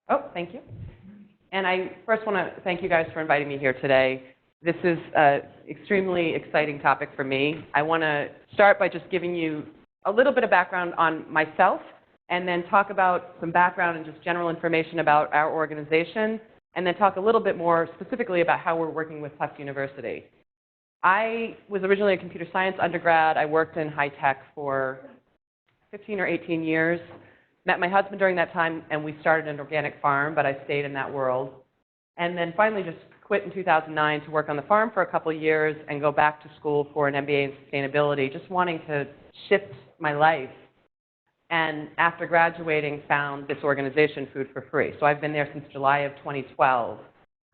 Oh, thank you. And I first want to thank you guys for inviting me here today. This is an extremely exciting topic for me. I want to start by just giving you a little bit of background on myself, and then talk about some background and just general information about our organization, and then talk a little bit more specifically about how we're working with Tufts University. I was originally a computer science undergrad. I worked in high tech for 15 or 18 years. Met my husband during that time, and we started an organic farm, but I stayed in that world. And then finally just quit in 2009 to work on the farm for a couple of years and go back to school for an MBA in sustainability, just wanting to shift my life. And after graduating, found this organization, Food for Free. So I've been there since July of 2012.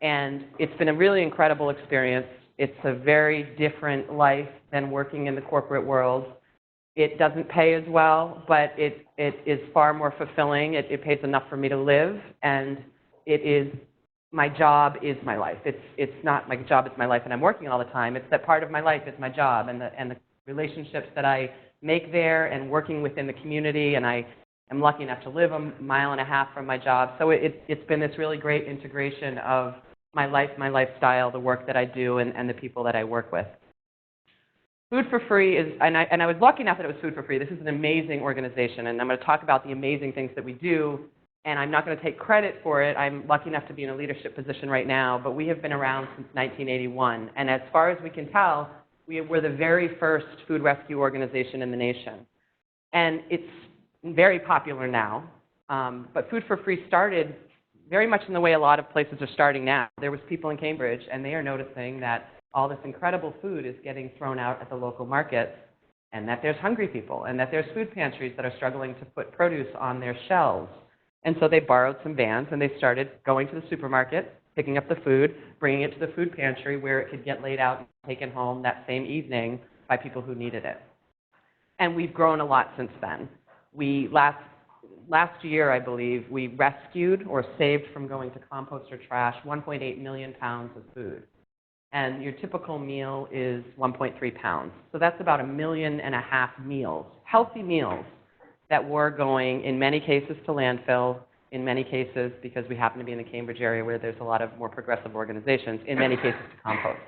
And it's been a really incredible experience. It's a very different life than working in the corporate world. It doesn't pay as well, but it is far more fulfilling. It pays enough for me to live, and my job is my life. It's not my job is my life and I'm working all the time. It's that part of my life is my job, and the relationships that I make there, and working within the community, and I am lucky enough to live a mile and a half from my job. So it's been this really great integration of my life, my lifestyle, the work that I do, and the people that I work with. Food for Free is, and I was lucky enough that it was Food for Free. This is an amazing organization, and I'm going to talk about the amazing things that we do, and I'm not going to take credit for it. I'm lucky enough to be in a leadership position right now, but we have been around since 1981, and as far as we can tell, we're the very first food rescue organization in the nation. And it's very popular now, but Food for Free started very much in the way a lot of places are starting now. There was people in Cambridge, and they are noticing that all this incredible food is getting thrown out at the local markets, and that there's hungry people, and that there's food pantries that are struggling to put produce on their shelves. And so they borrowed some vans, and they started going to the supermarket, picking up the food, bringing it to the food pantry where it could get laid out and taken home that same evening by people who needed it. And we've grown a lot since then. Last year, I believe, we rescued or saved from going to compost or trash 1.8 million pounds of food. And your typical meal is 1.3 pounds. So that's about 1.5 million meals, healthy meals, that were going, in many cases, to landfill, in many cases, because we happen to be in the Cambridge area where there's a lot of more progressive organizations, in many cases to compost.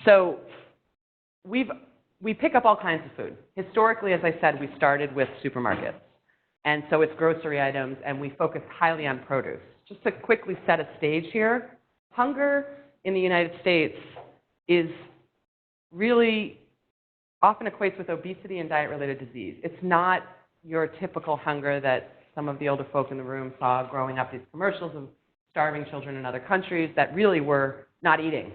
So we pick up all kinds of food. Historically, as I said, we started with supermarkets. And so it's grocery items, and we focus highly on produce. Just to quickly set a stage here, hunger in the United States is really often equates with obesity and diet-related disease. It's not your typical hunger that some of the older folk in the room saw growing up, these commercials of starving children in other countries that really were not eating.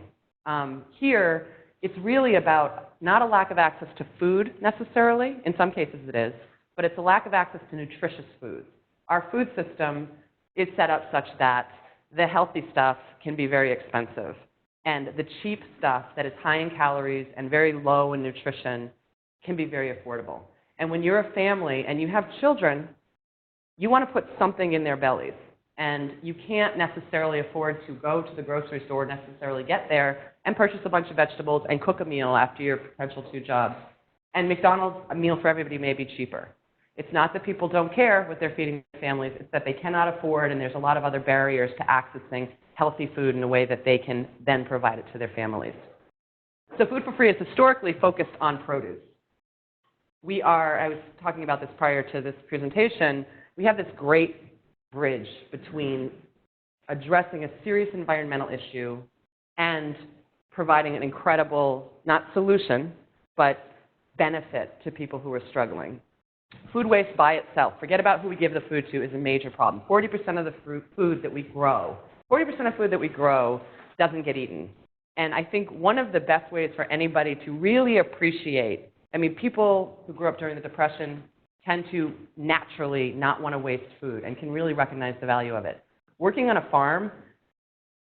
Here, it's really about not a lack of access to food necessarily. In some cases it is, but it's a lack of access to nutritious foods. Our food system is set up such that the healthy stuff can be very expensive, and the cheap stuff that is high in calories and very low in nutrition can be very affordable. And when you're a family and you have children, you want to put something in their bellies. And you can't necessarily afford to go to the grocery store, necessarily get there, and purchase a bunch of vegetables and cook a meal after your potential 2 jobs. And McDonald's, a meal for everybody, may be cheaper. It's not that people don't care what they're feeding their families, it's that they cannot afford, and there's a lot of other barriers to accessing healthy food in a way that they can then provide it to their families. So Food for Free is historically focused on produce. I was talking about this prior to this presentation, we have this great bridge between addressing a serious environmental issue and providing an incredible, not solution, but benefit to people who are struggling. Food waste by itself, forget about who we give the food to, is a major problem. 40% of the food that we grow, 40% of food that we grow doesn't get eaten. And I think one of the best ways for anybody to really appreciate, people who grew up during the Depression tend to naturally not want to waste food and can really recognize the value of it. Working on a farm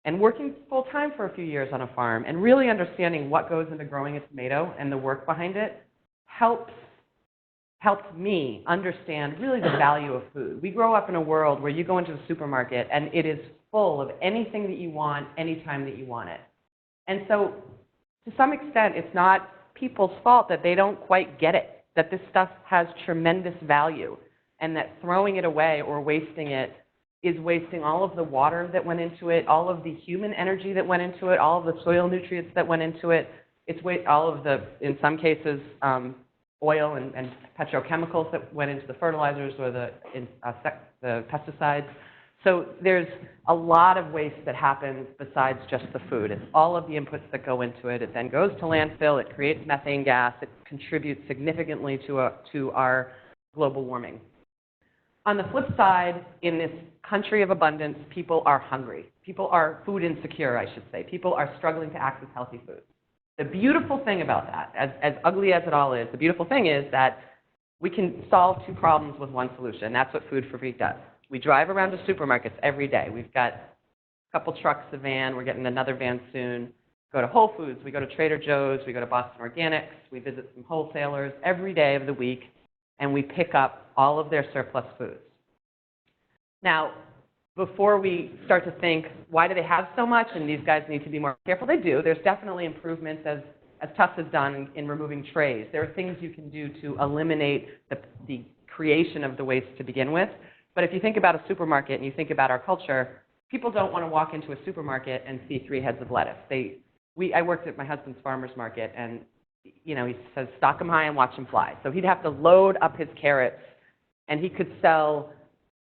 and working full-time for a few years on a farm and really understanding what goes into growing a tomato and the work behind it helped me understand really the value of food. We grow up in a world where you go into the supermarket and it is full of anything that you want, anytime that you want it. And so to some extent, it's not people's fault that they don't quite get it, that this stuff has tremendous value. and that throwing it away or wasting it is wasting all of the water that went into it, all of the human energy that went into it, all of the soil nutrients that went into it. It's all of the, in some cases, oil and petrochemicals that went into the fertilizers or the pesticides. So there's a lot of waste that happens besides just the food. It's all of the inputs that go into it. It then goes to landfill. It creates methane gas. It contributes significantly to our global warming. On the flip side, in this country of abundance, people are hungry. People are food insecure, I should say. People are struggling to access healthy foods. The beautiful thing about that, as ugly as it all is, the beautiful thing is that we can solve two problems with one solution. That's what Food for Free does. We drive around to supermarkets every day. We've got a couple trucks, a van. We're getting another van soon. Go to Whole Foods. We go to Trader Joe's. We go to Boston Organics. We visit some wholesalers every day of the week, and we pick up all of their surplus foods. Now, before we start to think, why do they have so much and these guys need to be more careful? They do. There's definitely improvements, as Tufts has done in removing trays. There are things you can do to eliminate the creation of the waste to begin with. But if you think about a supermarket and you think about our culture, people don't want to walk into a supermarket and see 3 heads of lettuce. I worked at my husband's farmer's market, and he says, stock them high and watch them fly. So he'd have to load up his carrots, and he could sell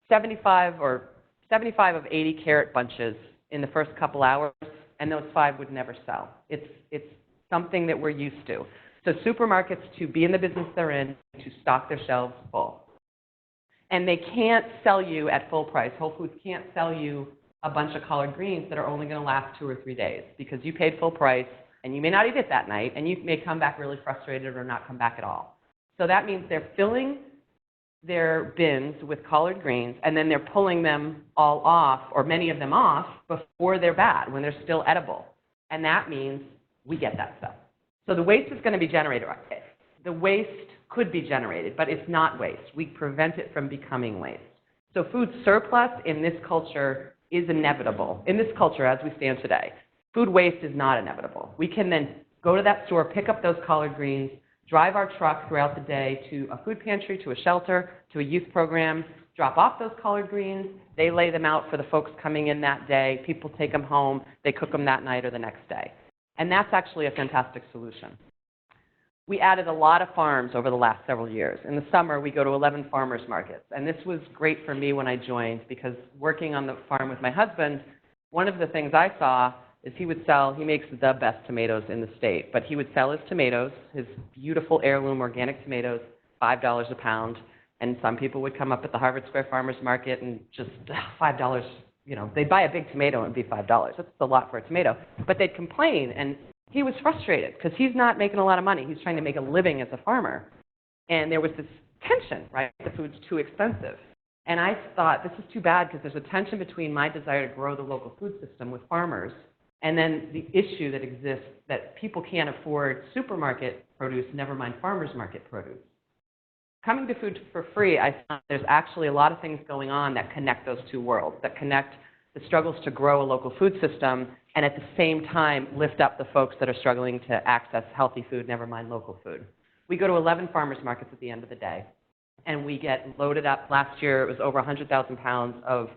75 of 80 carrot bunches in the first couple hours, and those 5 would never sell. It's something that we're used to. So supermarkets, to be in the business they're in, to stock their shelves full. And they can't sell you at full price. Whole Foods can't sell you a bunch of collard greens that are only going to last 2 or 3 days because you paid full price, and you may not eat it that night, and you may come back really frustrated or not come back at all. So that means they're filling their bins with collard greens, and then they're pulling them all off, or many of them off, before they're bad, when they're still edible. And that means we get that stuff. So the waste is going to be generated. The waste could be generated, but it's not waste. We prevent it from becoming waste. So food surplus in this culture is inevitable. In this culture, as we stand today, food waste is not inevitable. We can then go to that store, pick up those collard greens, drive our truck throughout the day to a food pantry, to a shelter, to a youth program, drop off those collard greens. They lay them out for the folks coming in that day. People take them home. They cook them that night or the next day. And that's actually a fantastic solution. We added a lot of farms over the last several years. In the summer, we go to 11 farmers markets. And this was great for me when I joined, because working on the farm with my husband, one of the things I saw is he makes the best tomatoes in the state, but he would sell his tomatoes, his beautiful heirloom organic tomatoes, $5 a pound. And some people would come up at the Harvard Square Farmers Market and just, $5, they'd buy a big tomato and it'd be $5. That's a lot for a tomato. But they'd complain, and he was frustrated because he's not making a lot of money. He's trying to make a living as a farmer. And there was this tension, right? The food's too expensive. And I thought, this is too bad, because there's a tension between my desire to grow the local food system with farmers and then the issue that exists that people can't afford supermarket produce, never mind farmers market produce. Coming to Food for Free, I found there's actually a lot of things going on that connect those two worlds, that connect the struggles to grow a local food system and at the same time lift up the folks that are struggling to access healthy food, never mind local food. We go to 11 farmers markets at the end of the day, and we get loaded up. Last year, it was over 100,000 pounds of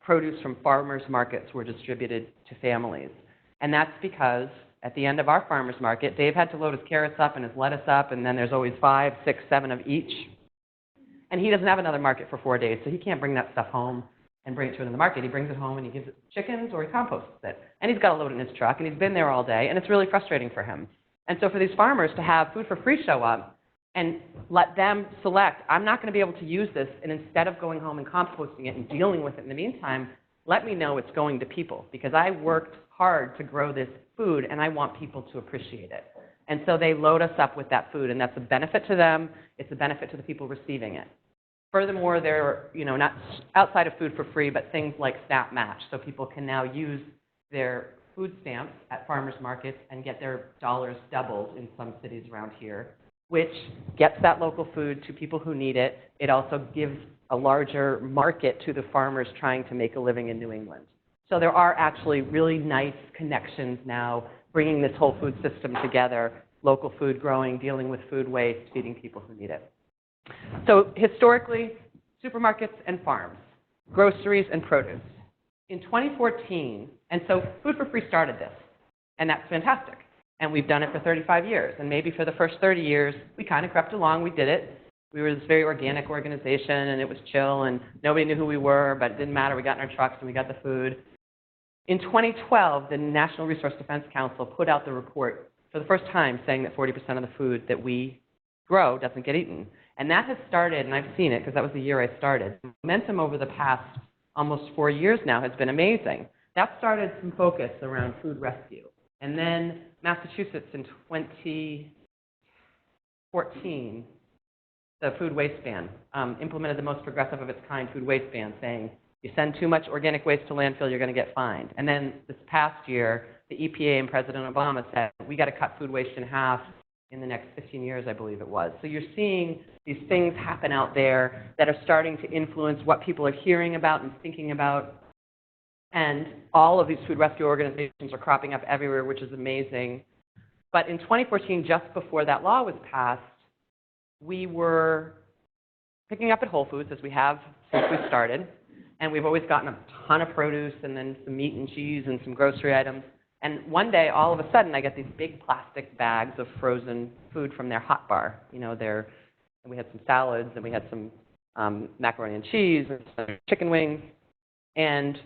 produce from farmers markets were distributed to families. And that's because at the end of our farmers market, Dave had to load his carrots up and his lettuce up, and then there's always 5, 6, 7 of each. And he doesn't have another market for 4 days, so he can't bring that stuff home and bring it to the market. He brings it home and he gives it to chickens or he composts it. And he's got to load it in his truck, and he's been there all day, and it's really frustrating for him. And so for these farmers to have Food for Free show up and let them select, I'm not going to be able to use this, and instead of going home and composting it and dealing with it in the meantime, let me know it's going to people, because I worked hard to grow this food and I want people to appreciate it. And so they load us up with that food, and that's a benefit to them. It's a benefit to the people receiving it. Furthermore, they're not outside of Food for Free, but things like Snap Match, so people can now use their food stamps at farmers markets and get their dollars doubled in some cities around here, which gets that local food to people who need it. It also gives a larger market to the farmers trying to make a living in New England. So there are actually really nice connections now, bringing this whole food system together, local food growing, dealing with food waste, feeding people who need it. So historically, supermarkets and farms, groceries and produce. In 2014, and so Food for Free started this, and that's fantastic. And we've done it for 35 years, and maybe for the first 30 years, we kind of crept along, we did it. We were this very organic organization, and it was chill, and nobody knew who we were, but it didn't matter. We got in our trucks, and we got the food. In 2012, the National Resource Defense Council put out the report for the first time saying that 40% of the food that we grow doesn't get eaten. And that has started, and I've seen it because that was the year I started. The momentum over the past almost 4 years now has been amazing. That started some focus around food rescue. And then Massachusetts in 2014, the food waste ban, implemented the most progressive of its kind food waste ban, saying you send too much organic waste to landfill, you're going to get fined. And then this past year, the EPA and President Obama said, we got to cut food waste in half in the next 15 years, I believe it was. So you're seeing these things happen out there that are starting to influence what people are hearing about and thinking about. And all of these food rescue organizations are cropping up everywhere, which is amazing. But in 2014, just before that law was passed, we were picking up at Whole Foods, as we have since we started. And we've always gotten a ton of produce and then some meat and cheese and some grocery items. And one day, all of a sudden, I get these big plastic bags of frozen food from their hot bar. You know, and we had some salads, and we had some macaroni and cheese, and some chicken wings. And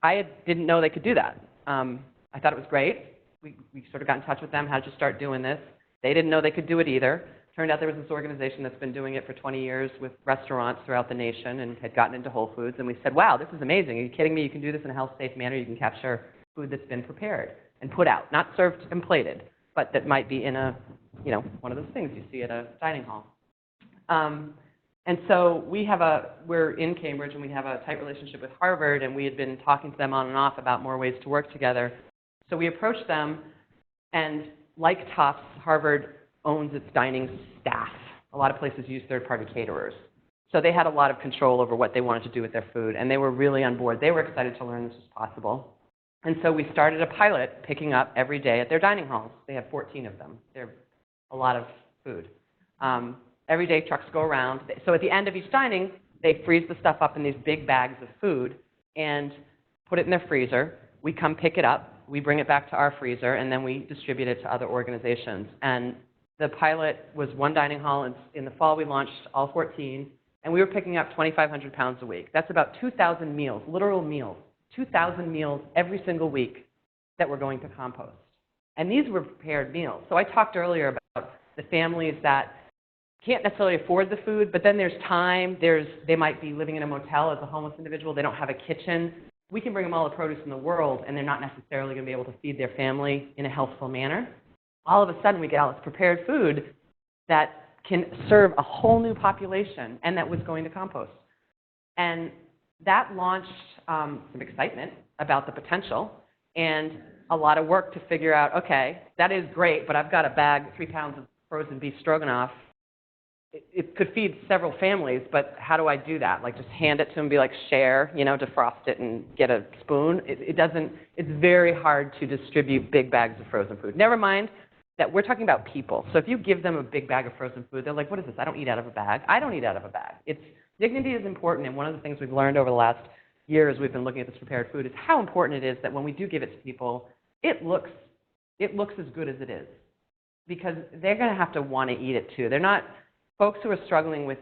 I didn't know they could do that. I thought it was great. We sort of got in touch with them, how to start doing this. They didn't know they could do it either. Turned out there was this organization that's been doing it for 20 years with restaurants throughout the nation and had gotten into Whole Foods. And we said, wow, this is amazing. Are you kidding me? You can do this in a health-safe manner. You can capture food that's been prepared and put out, not served and plated, but that might be in a, one of those things you see at a dining hall. And so we're in Cambridge, and we have a tight relationship with Harvard, and we had been talking to them on and off about more ways to work together. So we approached them, and like Tufts, Harvard owns its dining staff. A lot of places use third-party caterers. So they had a lot of control over what they wanted to do with their food, and they were really on board. They were excited to learn this was possible. And so we started a pilot picking up every day at their dining halls. They have 14 of them. They're a lot of food. Every day, trucks go around. So at the end of each dining, they freeze the stuff up in these big bags of food and put it in their freezer. We come pick it up. We bring it back to our freezer, and then we distribute it to other organizations. And the pilot was one dining hall. In the fall, we launched all 14, and we were picking up 2,500 pounds a week. That's about 2,000 meals, literal meals, 2,000 meals every single week that were going to compost. And these were prepared meals. So I talked earlier about the families that can't necessarily afford the food, but then there's time. They might be living in a motel as a homeless individual. They don't have a kitchen. We can bring them all the produce in the world, and they're not necessarily going to be able to feed their family in a healthful manner. All of a sudden, we get all this prepared food that can serve a whole new population, and that was going to compost. And that launched some excitement about the potential and a lot of work to figure out, okay, that is great, but I've got a bag, 3 pounds of frozen beef stroganoff. It could feed several families, but how do I do that? Like just hand it to them, be like share, defrost it and get a spoon. It's very hard to distribute big bags of frozen food. Never mind that we're talking about people. So if you give them a big bag of frozen food, they're like, what is this? I don't eat out of a bag. I don't eat out of a bag. Dignity is important, and one of the things we've learned over the last years we've been looking at this prepared food is how important it is that when we do give it to people, it looks as good as it is, because they're going to have to want to eat it too. Folks who are struggling with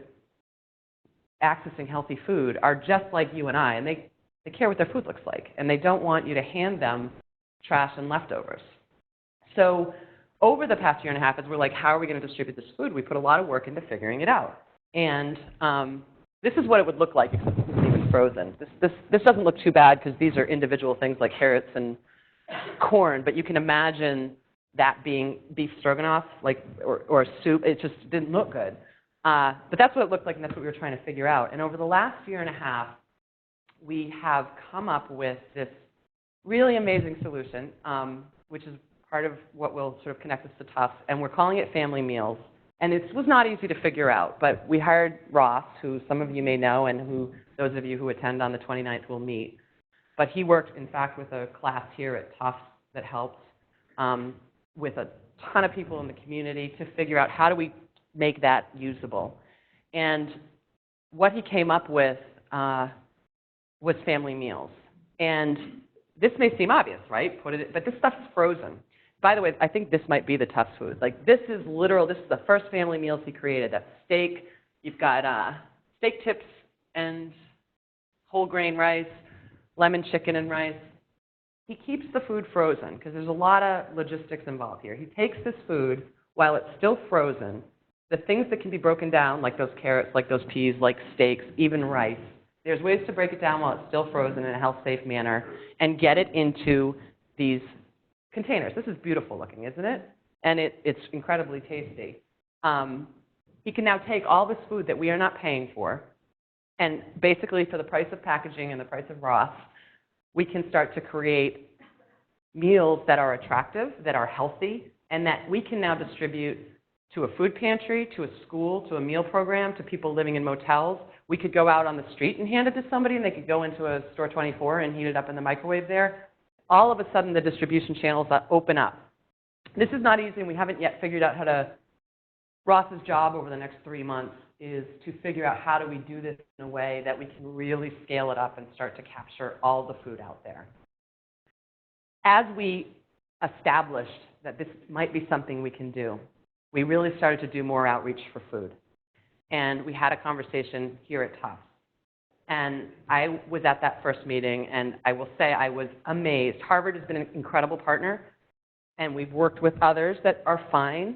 accessing healthy food are just like you and I, and they care what their food looks like, and they don't want you to hand them trash and leftovers. So over the past year and a half, as we're like, how are we going to distribute this food, we put a lot of work into figuring it out. And this is what it would look like, except this isn't even frozen. This doesn't look too bad because these are individual things like carrots and corn, but you can imagine that being beef stroganoff, or a soup. It just didn't look good. But that's what it looked like, and that's what we were trying to figure out. And over the last year and a half, we have come up with this really amazing solution, which is part of what will sort of connect us to Tufts, and we're calling it Family Meals. And it was not easy to figure out, but we hired Ross, who some of you may know, and who those of you who attend on the 29th will meet. But he worked, in fact, with a class here at Tufts that helped with a ton of people in the community to figure out how do we make that usable. And what he came up with was family meals. And this may seem obvious, right? But this stuff is frozen. By the way, I think this might be the Tufts food. Like, this is the first family meals he created. That's steak. You've got steak tips and whole grain rice, lemon chicken and rice. He keeps the food frozen because there's a lot of logistics involved here. He takes this food while it's still frozen, the things that can be broken down, like those carrots, like those peas, like steaks, even rice. There's ways to break it down while it's still frozen in a health-safe manner and get it into these containers. This is beautiful looking, isn't it? And it's incredibly tasty. He can now take all this food that we are not paying for, and basically for the price of packaging and the price of Ross, we can start to create meals that are attractive, that are healthy, and that we can now distribute to a food pantry, to a school, to a meal program, to people living in motels. We could go out on the street and hand it to somebody, and they could go into a Store 24 and heat it up in the microwave there. All of a sudden, the distribution channels open up. This is not easy, and we haven't yet figured out how to. Ross's job over the next 3 months is to figure out how do we do this in a way that we can really scale it up and start to capture all the food out there. As we established that this might be something we can do, we really started to do more outreach for food. And we had a conversation here at Tufts. And I was at that first meeting, and I will say I was amazed. Harvard has been an incredible partner, and we've worked with others that are fine.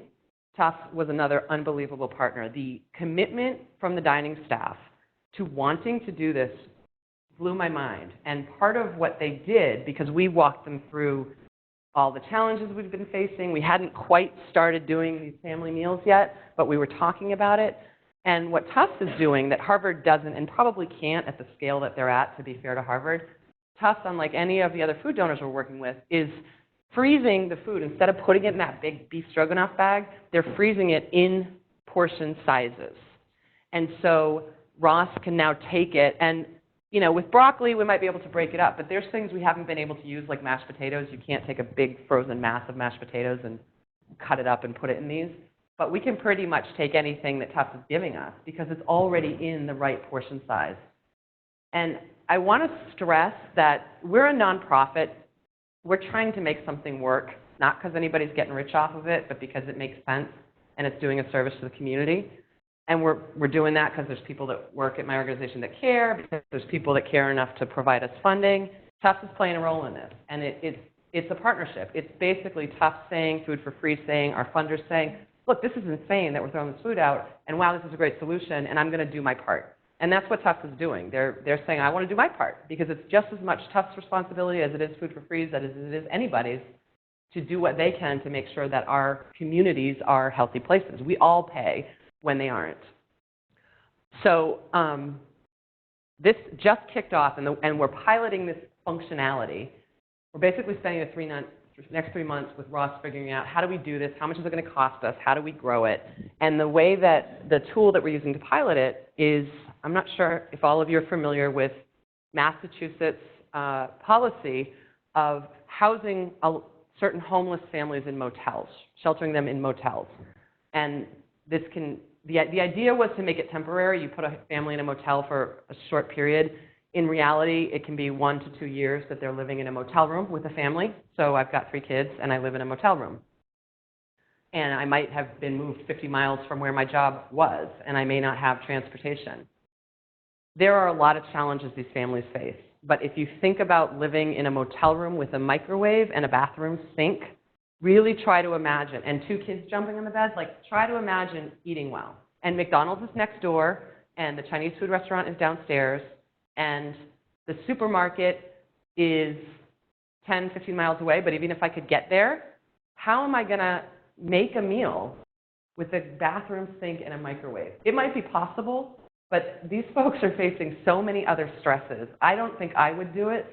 Tufts was another unbelievable partner. The commitment from the dining staff to wanting to do this blew my mind. And part of what they did, because we walked them through all the challenges we've been facing, we hadn't quite started doing these family meals yet, but we were talking about it. And what Tufts is doing that Harvard doesn't and probably can't at the scale that they're at, to be fair to Harvard, Tufts, unlike any of the other food donors we're working with, is freezing the food. Instead of putting it in that big beef stroganoff bag, they're freezing it in portion sizes. And so Ross can now take it, and you know, with broccoli, we might be able to break it up, but there's things we haven't been able to use, like mashed potatoes. You can't take a big frozen mass of mashed potatoes and cut it up and put it in these. But we can pretty much take anything that Tufts is giving us because it's already in the right portion size. And I want to stress that we're a nonprofit. We're trying to make something work, not because anybody's getting rich off of it, but because it makes sense and it's doing a service to the community. And we're doing that because there's people that work at my organization that care, because there's people that care enough to provide us funding. Tufts is playing a role in this, and it's a partnership. It's basically Tufts saying, Food for Free saying, our funders saying, look, this is insane that we're throwing this food out, and wow, this is a great solution, and I'm going to do my part. And that's what Tufts is doing. They're saying, I want to do my part, because it's just as much Tufts' responsibility as it is Food for Free's, as it is anybody's, to do what they can to make sure that our communities are healthy places. We all pay when they aren't. So this just kicked off, and we're piloting this functionality. We're basically spending the next 3 months with Ross figuring out how do we do this, how much is it going to cost us, how do we grow it. And the way that the tool that we're using to pilot it is, I'm not sure if all of you are familiar with Massachusetts policy of housing certain homeless families in motels, sheltering them in motels. And this can, the idea was to make it temporary. You put a family in a motel for a short period. In reality, it can be 1 to 2 years that they're living in a motel room with a family. So I've got 3 kids, and I live in a motel room. And I might have been moved 50 miles from where my job was, and I may not have transportation. There are a lot of challenges these families face. But if you think about living in a motel room with a microwave and a bathroom sink, really try to imagine, and 2 kids jumping on the bed, like try to imagine eating well. And McDonald's is next door, and the Chinese food restaurant is downstairs, and the supermarket is 10, 15 miles away, but even if I could get there, how am I going to make a meal with a bathroom sink and a microwave? It might be possible, but these folks are facing so many other stresses. I don't think I would do it.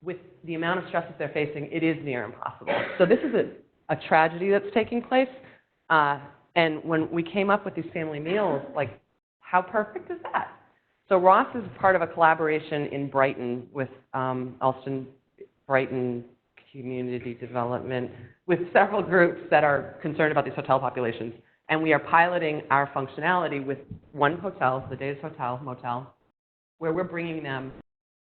With the amount of stresses they're facing, it is near impossible. So this is a tragedy that's taking place. And when we came up with these family meals, like, how perfect is that? So Ross is part of a collaboration in Brighton with Alston Brighton Community Development, with several groups that are concerned about these hotel populations. And we are piloting our functionality with one hotel, the Days Hotel, Motel, where we're bringing them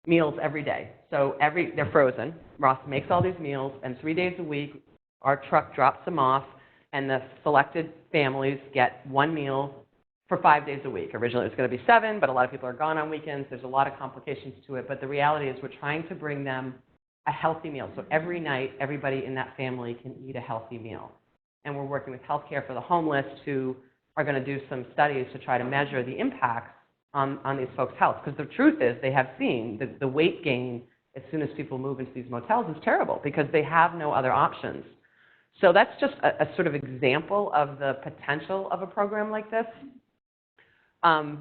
meals every day. So they're frozen. Ross makes all these meals, and 3 days a week, our truck drops them off, and the selected families get one meal for 5 days a week. Originally, it was going to be 7, but a lot of people are gone on weekends. There's a lot of complications to it, but the reality is we're trying to bring them a healthy meal. So every night, everybody in that family can eat a healthy meal. And we're working with healthcare for the homeless, who are going to do some studies to try to measure the impacts on these folks' health. Because the truth is, they have seen the weight gain as soon as people move into these motels is terrible, because they have no other options. So that's just a sort of example of the potential of a program like this. And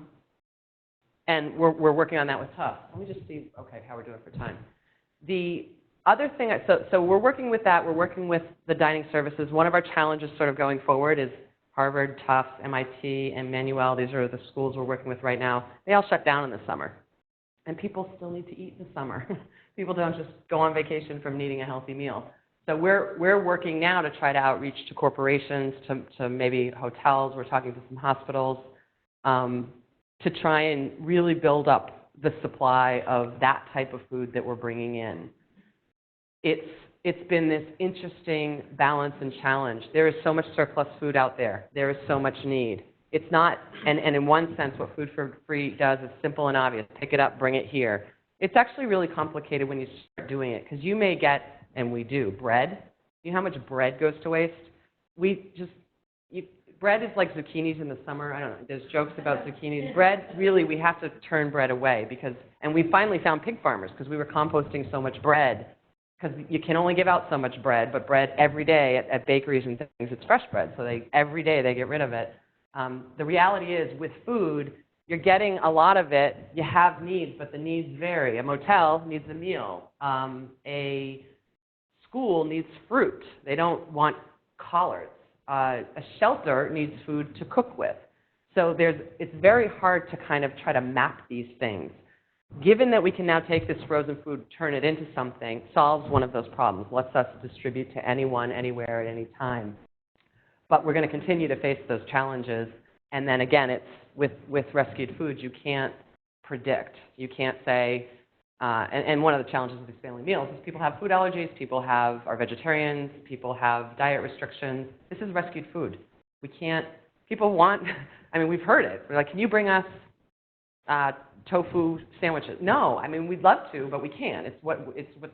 we're working on that with Tufts. Let me just see, okay, how we're doing for time. The other thing, so we're working with that. We're working with the dining services. One of our challenges sort of going forward is Harvard, Tufts, MIT, and Manuel. These are the schools we're working with right now. They all shut down in the summer. And people still need to eat in the summer. People don't just go on vacation from needing a healthy meal. So we're working now to try to outreach to corporations, to maybe hotels. We're talking to some hospitals to try and really build up the supply of that type of food that we're bringing in. It's been this interesting balance and challenge. There is so much surplus food out there. There is so much need. It's not, and in one sense, what Food for Free does is simple and obvious. Pick it up, bring it here. It's actually really complicated when you start doing it, because you may get, and we do, bread. You know how much bread goes to waste? Bread is like zucchinis in the summer. I don't know, there's jokes about zucchinis. Bread, really, we have to turn bread away, and we finally found pig farmers, because we were composting so much bread, because you can only give out so much bread, but bread every day at bakeries and things, it's fresh bread, so every day they get rid of it. The reality is, with food, you're getting a lot of it. You have needs, but the needs vary. A motel needs a meal. A school needs fruit. They don't want collards. A shelter needs food to cook with. So it's very hard to kind of try to map these things. Given that we can now take this frozen food, turn it into something, solves one of those problems, lets us distribute to anyone, anywhere, at any time. But we're going to continue to face those challenges. And then again, it's with rescued foods, you can't predict. You can't say, and one of the challenges with these family meals is people have food allergies, people are vegetarians, people have diet restrictions. This is rescued food. We can't, people want, I mean, we've heard it. We're like, can you bring us tofu sandwiches? No, I mean, we'd love to, but we can't. It's what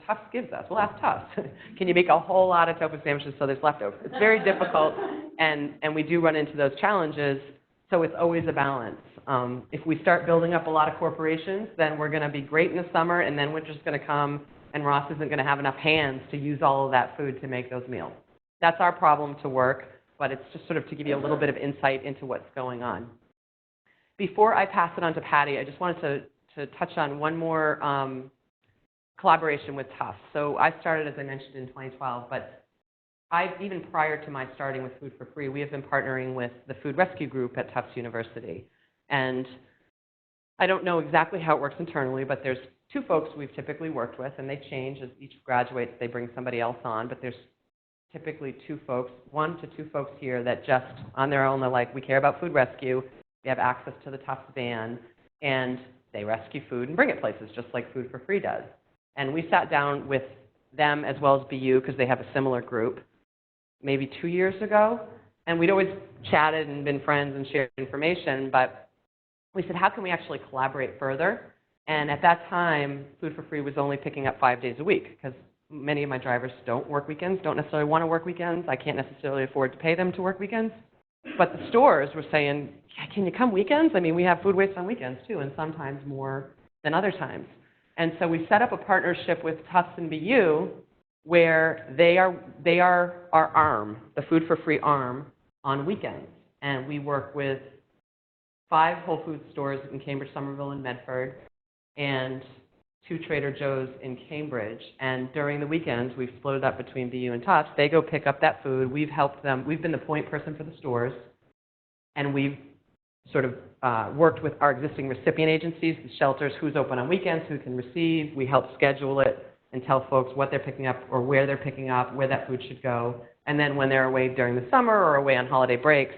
Tufts gives us. We'll ask Tufts. Can you make a whole lot of tofu sandwiches so there's leftovers? It's very difficult, and we do run into those challenges, so it's always a balance. If we start building up a lot of corporations, then we're going to be great in the summer, and then winter's going to come, and Ross isn't going to have enough hands to use all of that food to make those meals. That's our problem to work, but it's just sort of to give you a little bit of insight into what's going on. Before I pass it on to Patti, I just wanted to touch on one more collaboration with Tufts. So I started, as I mentioned, in 2012, but even prior to my starting with Food for Free, we have been partnering with the Food Rescue Group at Tufts University. And I don't know exactly how it works internally, but there's 2 folks we've typically worked with, and they change as each graduates, they bring somebody else on, but there's typically 2 folks, 1 to 2 folks here that just on their own, they're like, we care about food rescue. They have access to the Tufts van, and they rescue food and bring it places, just like Food for Free does. And we sat down with them as well as BU, because they have a similar group, maybe 2 years ago. And we'd always chatted and been friends and shared information, but we said, how can we actually collaborate further? And at that time, Food for Free was only picking up 5 days a week, because many of my drivers don't work weekends, don't necessarily want to work weekends. I can't necessarily afford to pay them to work weekends. But the stores were saying, yeah, can you come weekends? I mean, we have food waste on weekends too, and sometimes more than other times. And so we set up a partnership with Tufts and BU, where they are our arm, the Food for Free arm, on weekends. And we work with 5 Whole Foods stores in Cambridge, Somerville, and Medford, and 2 Trader Joe's in Cambridge. And during the weekends, we've split it up between BU and Tufts. They go pick up that food. We've helped them. We've been the point person for the stores, and we've sort of worked with our existing recipient agencies, the shelters, who's open on weekends, who can receive. We help schedule it and tell folks what they're picking up or where they're picking up, where that food should go. And then when they're away during the summer or away on holiday breaks,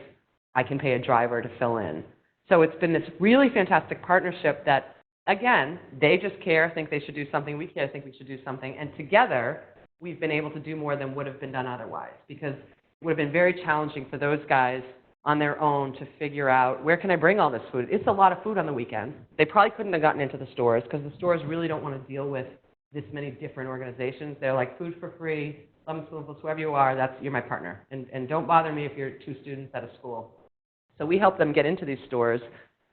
I can pay a driver to fill in. So it's been this really fantastic partnership that, again, they just care, think they should do something, we care, think we should do something, and together we've been able to do more than would have been done otherwise, because it would have been very challenging for those guys on their own to figure out, where can I bring all this food? It's a lot of food on the weekend. They probably couldn't have gotten into the stores, because the stores really don't want to deal with this many different organizations. They're like, food for free, Love Spoonfuls, whoever you are, you're my partner. And don't bother me if you're 2 students at a school. So we help them get into these stores,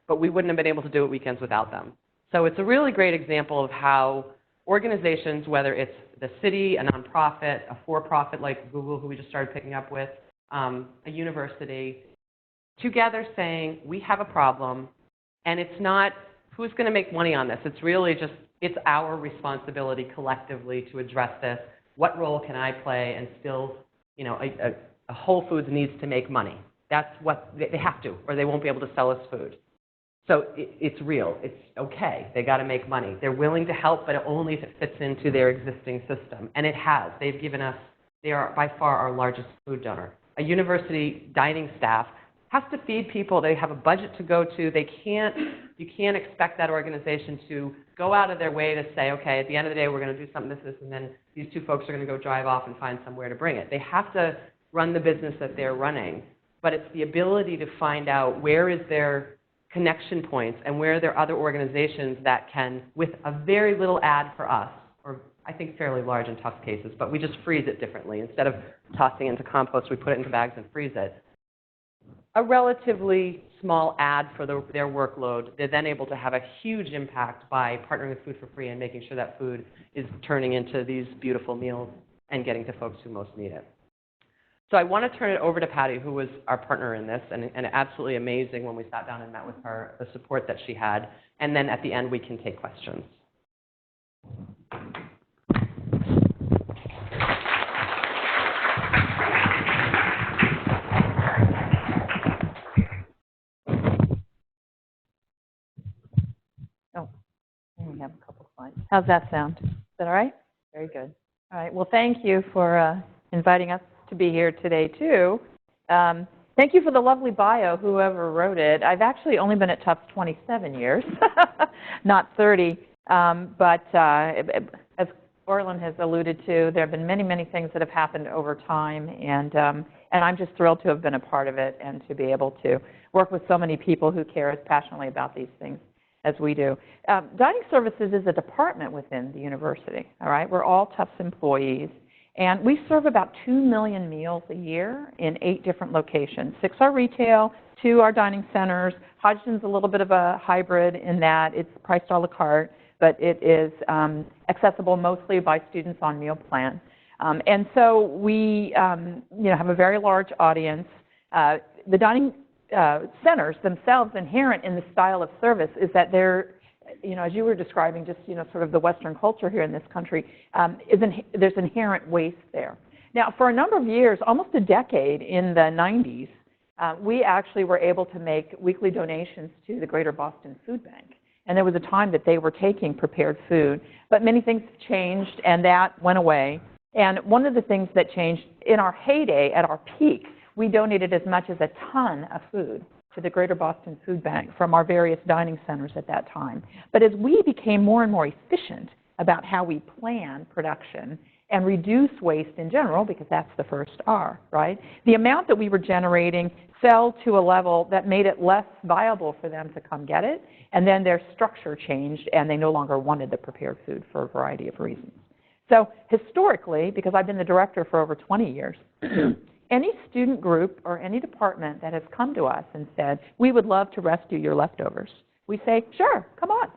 but we wouldn't have been able to do it weekends without them. So it's a really great example of how organizations, whether it's the city, a nonprofit, a for-profit like Google, who we just started picking up with, a university, together saying, we have a problem, and it's not who's going to make money on this. It's really just, it's our responsibility collectively to address this. What role can I play? And still, you know, a Whole Foods needs to make money. That's what they have to, or they won't be able to sell us food. So it's real. It's okay. They got to make money. They're willing to help, but only if it fits into their existing system. And it has. They've given us, they are by far our largest food donor. A university dining staff has to feed people. They have a budget to go to. You can't expect that organization to go out of their way to say, okay, at the end of the day, we're going to do something, this, and then these 2 folks are going to go drive off and find somewhere to bring it. They have to run the business that they're running. But it's the ability to find out where is their connection points and where are there other organizations that can, with a very little ad for us, or I think fairly large in Tufts cases, but we just freeze it differently. Instead of tossing it into compost, we put it into bags and freeze it. A relatively small ad for their workload, they're then able to have a huge impact by partnering with Food for Free and making sure that food is turning into these beautiful meals and getting to folks who most need it. So I want to turn it over to Patti, who was our partner in this, and absolutely amazing when we sat down and met with her, the support that she had. And then at the end, we can take questions. Oh, we have a couple slides. How's that sound? Is that all right? Very good. All right. Well, thank you for inviting us to be here today, too. Thank you for the lovely bio, whoever wrote it. I've actually only been at Tufts 27 years, not 30. But as Orlin has alluded to, there have been many, many things that have happened over time, and I'm just thrilled to have been a part of it and to be able to work with so many people who care as passionately about these things as we do. Dining Services is a department within the university, all right? We're all Tufts employees. And we serve about 2 million meals a year in 8 different locations. 6 are retail, 2 are dining centers. Hodgdon's a little bit of a hybrid in that it's priced a la carte, but it is accessible mostly by students on meal plan. And so we have a very large audience. The dining centers themselves, inherent in the style of service, is that they're, as you were describing, just, sort of the Western culture here in this country, there's inherent waste there. Now, for a number of years, almost a decade in the 90s, we actually were able to make weekly donations to the Greater Boston Food Bank. And there was a time that they were taking prepared food. But many things have changed, and that went away. And one of the things that changed, in our heyday, at our peak, we donated as much as a ton of food to the Greater Boston Food Bank from our various dining centers at that time. But as we became more and more efficient about how we plan production and reduce waste in general, because that's the first R, right? The amount that we were generating fell to a level that made it less viable for them to come get it, and then their structure changed and they no longer wanted the prepared food for a variety of reasons. So historically, because I've been the director for over 20 years, any student group or any department that has come to us and said, we would love to rescue your leftovers, we say, sure, come on.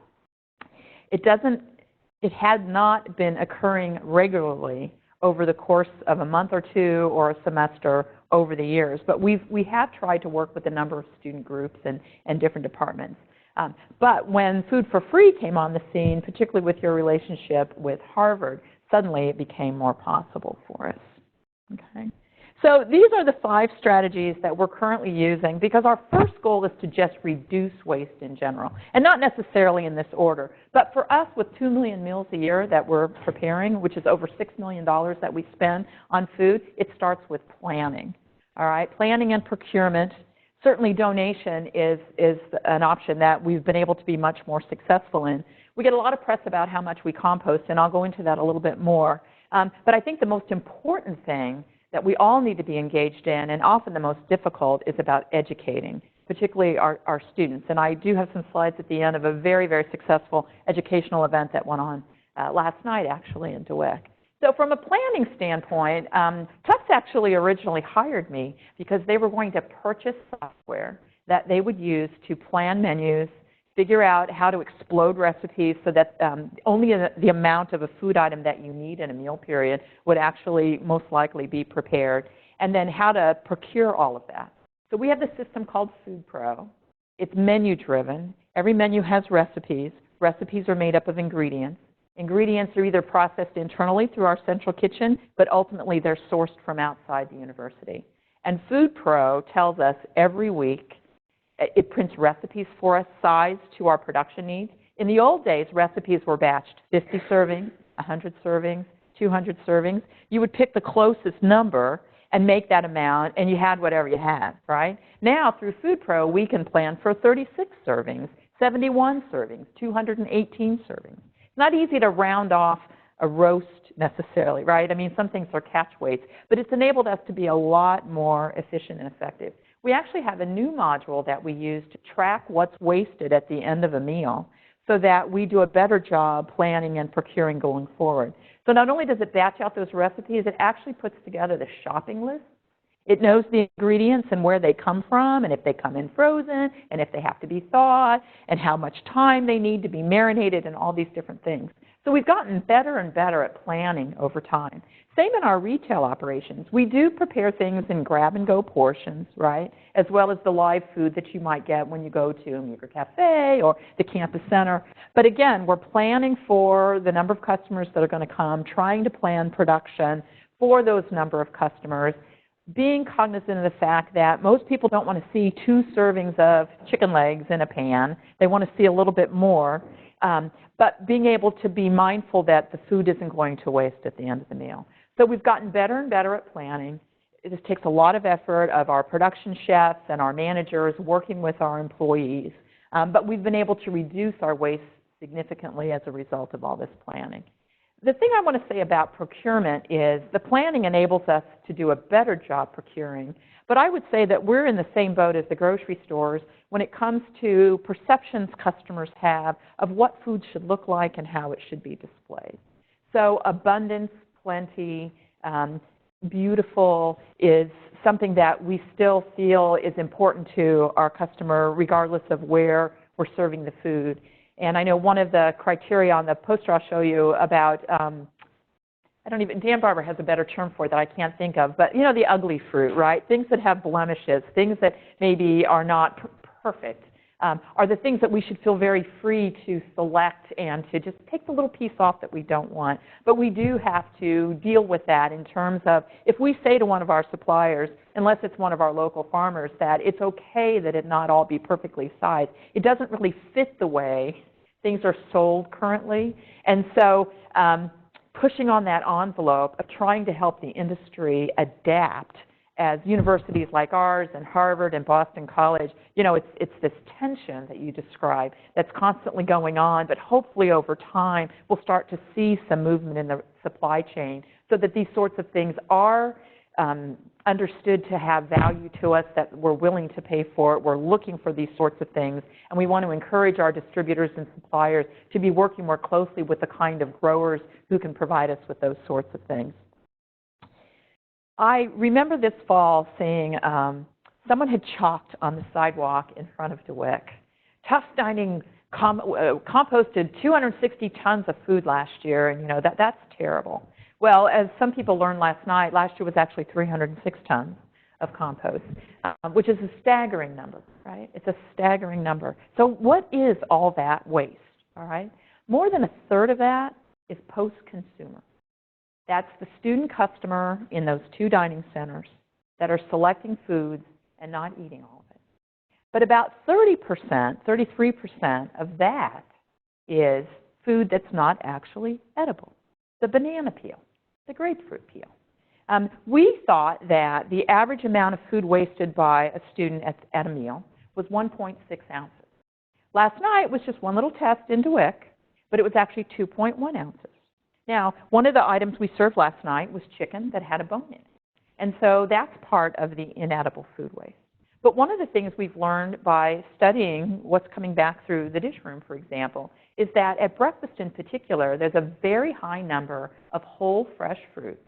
It had not been occurring regularly over the course of a month or 2 or a semester over the years, but we have tried to work with a number of student groups and different departments. But when Food for Free came on the scene, particularly with your relationship with Harvard, suddenly it became more possible for us. Okay. So these are the 5 strategies that we're currently using, because our first goal is to just reduce waste in general, and not necessarily in this order. But for us, with 2 million meals a year that we're preparing, which is over $6 million that we spend on food, it starts with planning, all right? Planning and procurement. Certainly donation is an option that we've been able to be much more successful in. We get a lot of press about how much we compost, and I'll go into that a little bit more. But I think the most important thing that we all need to be engaged in, and often the most difficult, is about educating, particularly our students. And I do have some slides at the end of a very, very successful educational event that went on last night, actually, in DeWitt. So from a planning standpoint, Tufts actually originally hired me because they were going to purchase software that they would use to plan menus, figure out how to explode recipes so that only the amount of a food item that you need in a meal period would actually most likely be prepared, and then how to procure all of that. So we have this system called Food Pro. It's menu driven. Every menu has recipes. Recipes are made up of ingredients. Ingredients are either processed internally through our central kitchen, but ultimately they're sourced from outside the university. And Food Pro tells us every week, it prints recipes for us, sized to our production needs. In the old days, recipes were batched, 50 servings, 100 servings, 200 servings. You would pick the closest number and make that amount, and you had whatever you had, right? Now, through Food Pro, we can plan for 36 servings, 71 servings, 218 servings. It's not easy to round off a roast necessarily, right? I mean, some things are catch weights, but it's enabled us to be a lot more efficient and effective. We actually have a new module that we use to track what's wasted at the end of a meal so that we do a better job planning and procuring going forward. So not only does it batch out those recipes, it actually puts together the shopping list. It knows the ingredients and where they come from, and if they come in frozen, and if they have to be thawed, and how much time they need to be marinated, and all these different things. So we've gotten better and better at planning over time. Same in our retail operations. We do prepare things in grab-and-go portions, right, as well as the live food that you might get when you go to a Meeker Cafe or the campus center. But again, we're planning for the number of customers that are going to come, trying to plan production for those number of customers, being cognizant of the fact that most people don't want to see 2 servings of chicken legs in a pan. They want to see a little bit more. But being able to be mindful that the food isn't going to waste at the end of the meal. So we've gotten better and better at planning. It just takes a lot of effort of our production chefs and our managers working with our employees. But we've been able to reduce our waste significantly as a result of all this planning. The thing I want to say about procurement is the planning enables us to do a better job procuring. But I would say that we're in the same boat as the grocery stores when it comes to perceptions customers have of what food should look like and how it should be displayed. So abundance, plenty, beautiful is something that we still feel is important to our customer regardless of where we're serving the food. And I know one of the criteria on the poster I'll show you about, Dan Barber has a better term for it that I can't think of, but you know, the ugly fruit, right? Things that have blemishes, things that maybe are not perfect, are the things that we should feel very free to select and to just take the little piece off that we don't want. But we do have to deal with that in terms of if we say to one of our suppliers, unless it's one of our local farmers, that it's okay that it not all be perfectly sized, it doesn't really fit the way things are sold currently. And so pushing on that envelope of trying to help the industry adapt as universities like ours and Harvard and Boston College, you know, it's this tension that you describe that's constantly going on, but hopefully over time we'll start to see some movement in the supply chain so that these sorts of things are understood to have value to us, that we're willing to pay for it. We're looking for these sorts of things, and we want to encourage our distributors and suppliers to be working more closely with the kind of growers who can provide us with those sorts of things. I remember this fall seeing someone had chalked on the sidewalk in front of DeWitt. Tufts Dining composted 260 tons of food last year, and you know, that's terrible. Well, as some people learned last night, last year was actually 306 tons of compost, which is a staggering number, right? It's a staggering number. So what is all that waste, all right? More than a third of that is post-consumer. That's the student customer in those 2 dining centers that are selecting foods and not eating all of it. But about 30%, 33% of that is food that's not actually edible. The banana peel, the grapefruit peel. We thought that the average amount of food wasted by a student at a meal was 1.6 ounces. Last night was just one little test in DeWick, but it was actually 2.1 ounces. Now, one of the items we served last night was chicken that had a bone in it. And so that's part of the inedible food waste. But one of the things we've learned by studying what's coming back through the dish room, for example, is that at breakfast in particular, there's a very high number of whole fresh fruits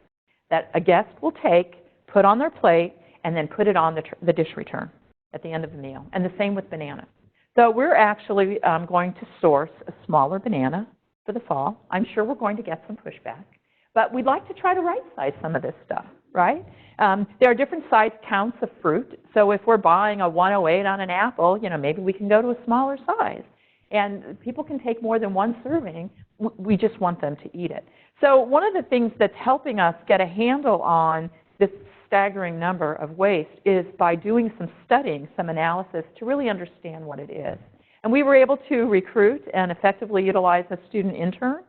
that a guest will take, put on their plate, and then put it on the dish return at the end of the meal. And the same with bananas. So we're actually going to source a smaller banana for the fall. I'm sure we're going to get some pushback. But we'd like to try to right-size some of this stuff, right? There are different size counts of fruit. So if we're buying a 108 on an apple, maybe we can go to a smaller size. And people can take more than one serving. We just want them to eat it. So one of the things that's helping us get a handle on this staggering number of waste is by doing some studying, some analysis to really understand what it is. And we were able to recruit and effectively utilize a student intern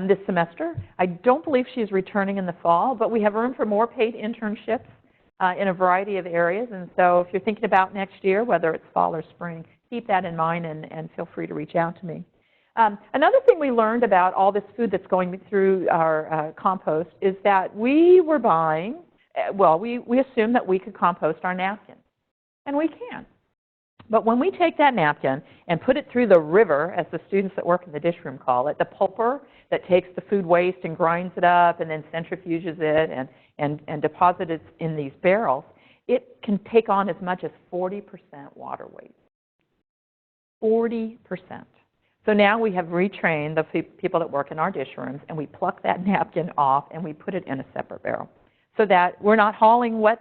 this semester. I don't believe she's returning in the fall, but we have room for more paid internships in a variety of areas. And so if you're thinking about next year, whether it's fall or spring, keep that in mind and feel free to reach out to me. Another thing we learned about all this food that's going through our compost is that we were buying, we assumed that we could compost our napkins. And we can. But when we take that napkin and put it through the river, as the students that work in the dish room call it, the pulper that takes the food waste and grinds it up and then centrifuges it and deposits it in these barrels, it can take on as much as 40% water weight. 40%. So now we have retrained the people that work in our dish rooms, and we pluck that napkin off and we put it in a separate barrel so that we're not hauling wet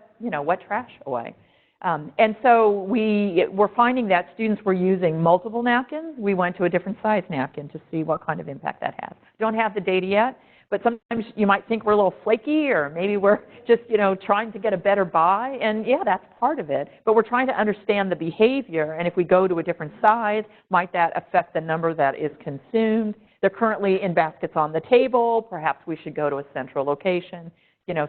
trash away. And so we're finding that students were using multiple napkins. We went to a different size napkin to see what kind of impact that has. Don't have the data yet, but sometimes you might think we're a little flaky, or maybe we're just trying to get a better buy. And yeah, that's part of it. But we're trying to understand the behavior. And if we go to a different size, might that affect the number that is consumed? They're currently in baskets on the table. Perhaps we should go to a central location.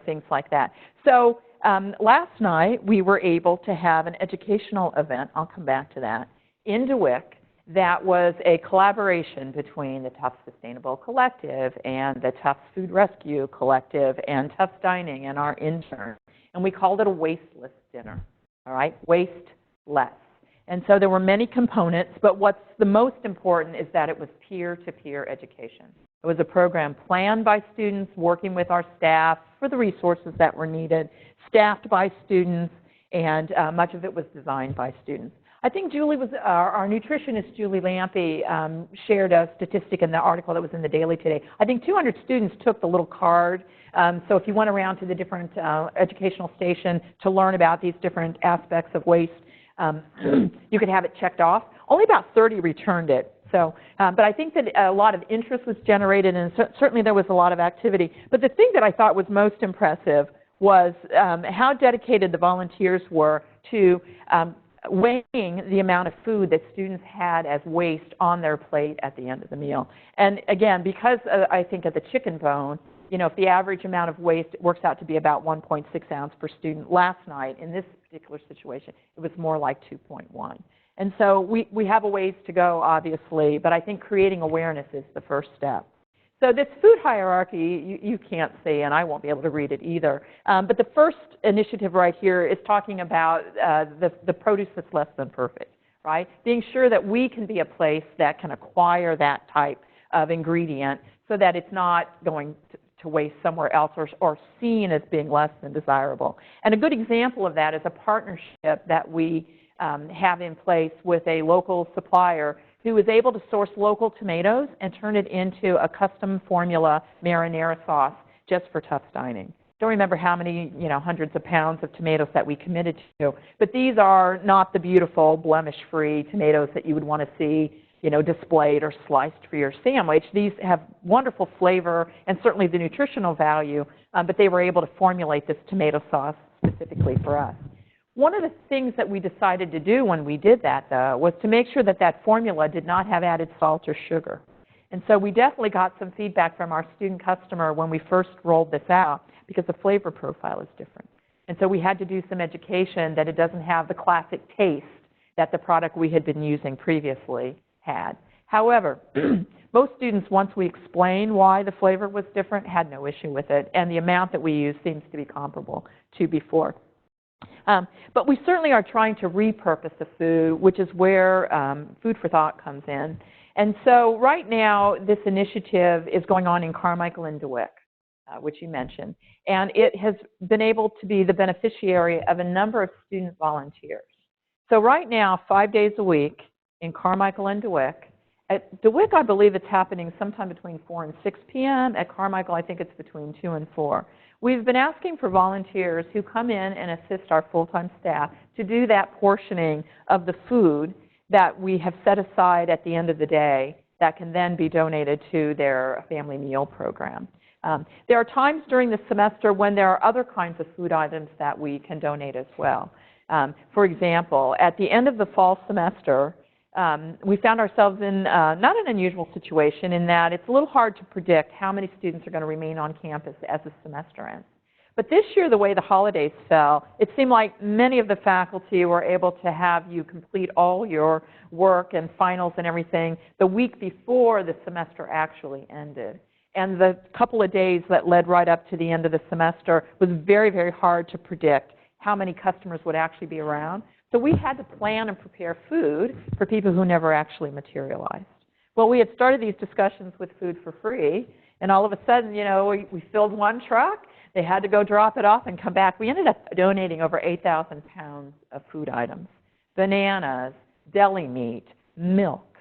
Things like that. So last night, we were able to have an educational event, I'll come back to that, in DeWick that was a collaboration between the Tufts Sustainable Collective and the Tufts Food Rescue Collective and Tufts Dining and our intern. And we called it a wasteless dinner, all right? Waste less. And so there were many components, but what's the most important is that it was peer-to-peer education. It was a program planned by students, working with our staff for the resources that were needed, staffed by students, and much of it was designed by students. I think Julie was, our nutritionist, Julie Lampe, shared a statistic in the article that was in the Daily today. I think 200 students took the little card. So if you went around to the different educational station to learn about these different aspects of waste, you could have it checked off. Only about 30 returned it. So, but I think that a lot of interest was generated, and certainly there was a lot of activity. But the thing that I thought was most impressive was how dedicated the volunteers were to weighing the amount of food that students had as waste on their plate at the end of the meal. And again, because I think of the chicken bone, if the average amount of waste works out to be about 1.6 ounces per student, last night in this particular situation, it was more like 2.1. And so we have a ways to go, obviously, but I think creating awareness is the first step. So this food hierarchy, you can't see, and I won't be able to read it either. But the first initiative right here is talking about the produce that's less than perfect, right? Being sure that we can be a place that can acquire that type of ingredient so that it's not going to waste somewhere else or seen as being less than desirable. And a good example of that is a partnership that we have in place with a local supplier who is able to source local tomatoes and turn it into a custom formula marinara sauce just for Tufts Dining. Don't remember how many, hundreds of pounds of tomatoes that we committed to, but these are not the beautiful blemish-free tomatoes that you would want to see, displayed or sliced for your sandwich. These have wonderful flavor and certainly the nutritional value, but they were able to formulate this tomato sauce specifically for us. One of the things that we decided to do when we did that, though, was to make sure that that formula did not have added salt or sugar. And so we definitely got some feedback from our student customer when we first rolled this out, because the flavor profile is different. And so we had to do some education that it doesn't have the classic taste that the product we had been using previously had. However, most students, once we explained why the flavor was different, had no issue with it, and the amount that we use seems to be comparable to before. But we certainly are trying to repurpose the food, which is where Food for Thought comes in. And so right now, this initiative is going on in Carmichael and DeWitt, which you mentioned. And it has been able to be the beneficiary of a number of student volunteers. So right now, 5 days a week in Carmichael and DeWitt. At DeWitt, I believe it's happening sometime between 4 and 6 p.m. At Carmichael, I think it's between 2 and 4. We've been asking for volunteers who come in and assist our full-time staff to do that portioning of the food that we have set aside at the end of the day that can then be donated to their family meal program. There are times during the semester when there are other kinds of food items that we can donate as well. For example, at the end of the fall semester, we found ourselves in not an unusual situation in that it's a little hard to predict how many students are going to remain on campus as the semester ends. But this year, the way the holidays fell, it seemed like many of the faculty were able to have you complete all your work and finals and everything the week before the semester actually ended. And the couple of days that led right up to the end of the semester was very, very hard to predict how many customers would actually be around. So we had to plan and prepare food for people who never actually materialized. Well, we had started these discussions with Food for Free, and all of a sudden, you know, we filled one truck. They had to go drop it off and come back. We ended up donating over 8,000 pounds of food items: bananas, deli meat, milk,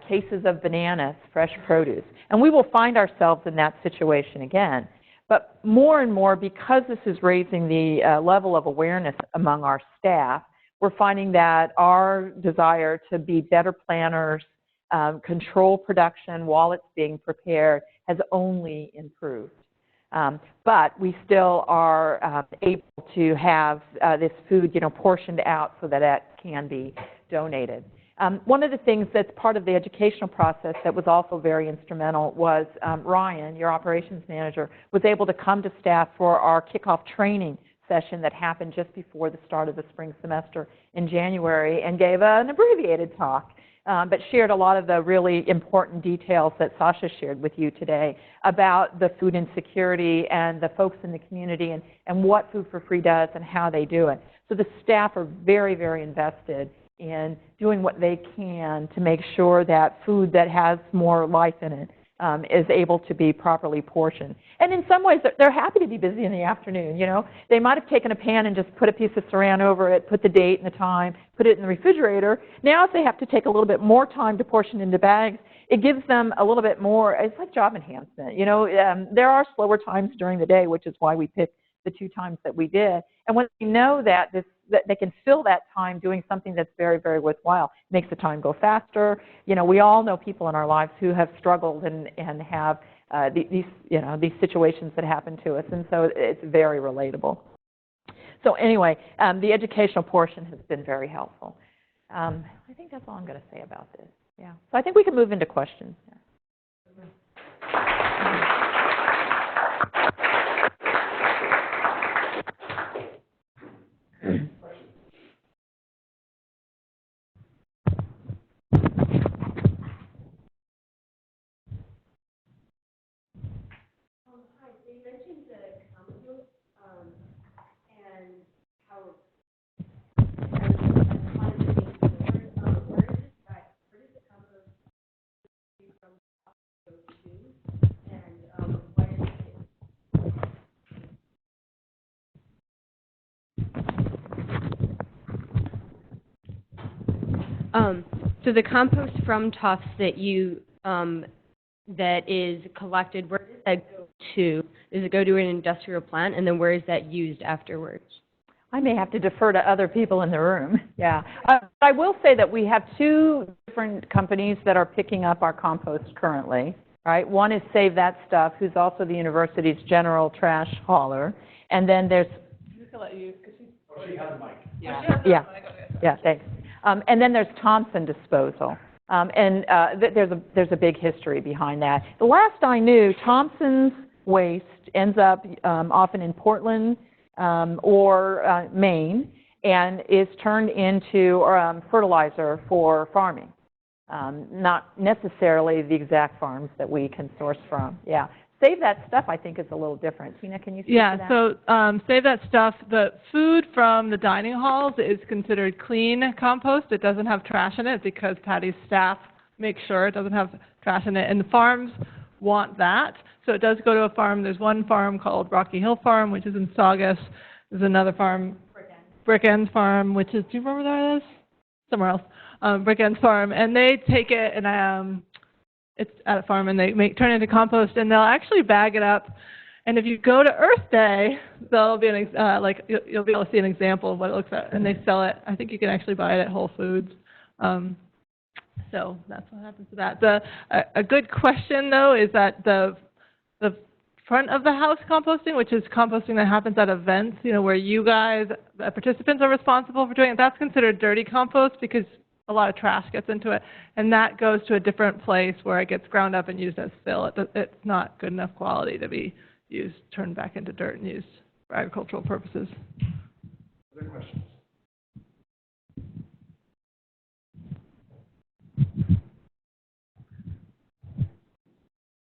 cases of bananas, fresh produce. And we will find ourselves in that situation again. But more and more, because this is raising the level of awareness among our staff, we're finding that our desire to be better planners, control production while it's being prepared, has only improved. But we still are able to have this food, you know, portioned out so that it can be donated. One of the things that's part of the educational process that was also very instrumental was Ryan, your operations manager, was able to come to staff for our kickoff training session that happened just before the start of the spring semester in January, and gave an abbreviated talk, but shared a lot of the really important details that Sasha shared with you today about the food insecurity and the folks in the community and what Food for Free does and how they do it. So the staff are very, very invested in doing what they can to make sure that food that has more life in it is able to be properly portioned. And in some ways, they're happy to be busy in the afternoon, you know. They might have taken a pan and just put a piece of saran over it, put the date and the time, put it in the refrigerator. Now if they have to take a little bit more time to portion into bags, it gives them a little bit more, it's like job enhancement. You know, there are slower times during the day, which is why we picked the 2 times that we did. And when they know that that they can fill that time doing something that's very, very worthwhile, it makes the time go faster. You know, we all know people in our lives who have struggled and have these situations that happen to us, and so it's very relatable. So anyway, the educational portion has been very helpful. I think that's all I'm going to say about this. Yeah. So I think we can move into questions. So the compost from Tufts that you that is collected, where does that go to? Does it go to an industrial plant, and then where is that used afterwards? I may have to defer to other people in the room. Yeah. I will say that we have 2 different companies that are picking up our compost currently. Right? One is Save That Stuff, who's also the university's general trash hauler. And then there's... She has a mic. Yeah, thanks. And then there's Thompson Disposal. There's a big history behind that. The last I knew, Thompson's waste ends up often in Portland or Maine and is turned into fertilizer for farming. Not necessarily the exact farms that we can source from. Yeah. Save That Stuff, I think, is a little different. Tina, can you speak to that? So Save That Stuff, the food from the dining halls is considered clean compost. It doesn't have trash in it because Patty's staff makes sure it doesn't have trash in it. And the farms want that. So it does go to a farm. There's one farm called Rocky Hill Farm, which is in Saugus. There's another farm, Brick Ends Farm, which is, do you remember where that is? Somewhere else. Brick Ends Farm. And they take it and it's at a farm, and they turn it into compost, and they'll actually bag it up. And if you go to Earth Day, there'll be you'll be able to see an example of what it looks like, and they sell it. I think you can actually buy it at Whole Foods. So that's what happens to that. A good question though is that the front of the house composting, which is composting that happens at events, where you guys, the participants, are responsible for doing it. That's considered dirty compost because a lot of trash gets into it, and that goes to a different place where it gets ground up and used as fill. It's not good enough quality to be used, turned back into dirt and used for agricultural purposes. Other questions?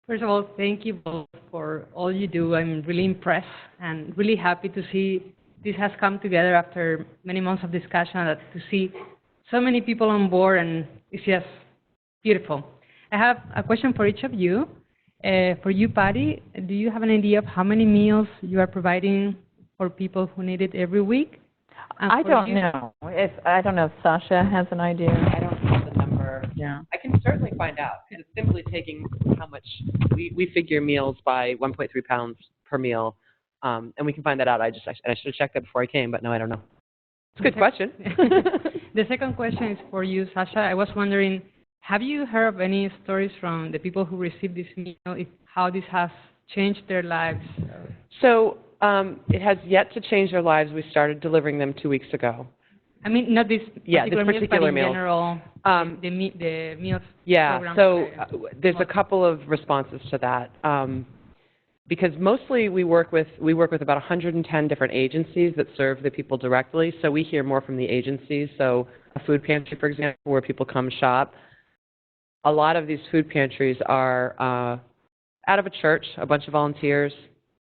First of all, thank you both for all you do. I'm really impressed and really happy to see this has come together after many months of discussion, to see so many people on board, and it's just beautiful. I have a question for each of you. For you, Patti, do you have an idea of how many meals you are providing for people who need it every week? I don't know. I don't know if Sasha has an idea. I don't have the number. Yeah. I can certainly find out. It's simply taking how much we figure meals by 1.3 pounds per meal, and we can find that out. I should have checked that before I came, but no, I don't know. It's a good question. The second question is for you, Sasha. I was wondering, have you heard of any stories from the people who received this meal, how this has changed their lives? So it has yet to change their lives. We started delivering them 2 weeks ago. I mean, not this particular meals, but in general, the meals program. So there's a couple of responses to that. Because mostly we work with about 110 different agencies that serve the people directly. So we hear more from the agencies. So a food pantry, for example, where people come shop. A lot of these food pantries are out of a church, a bunch of volunteers,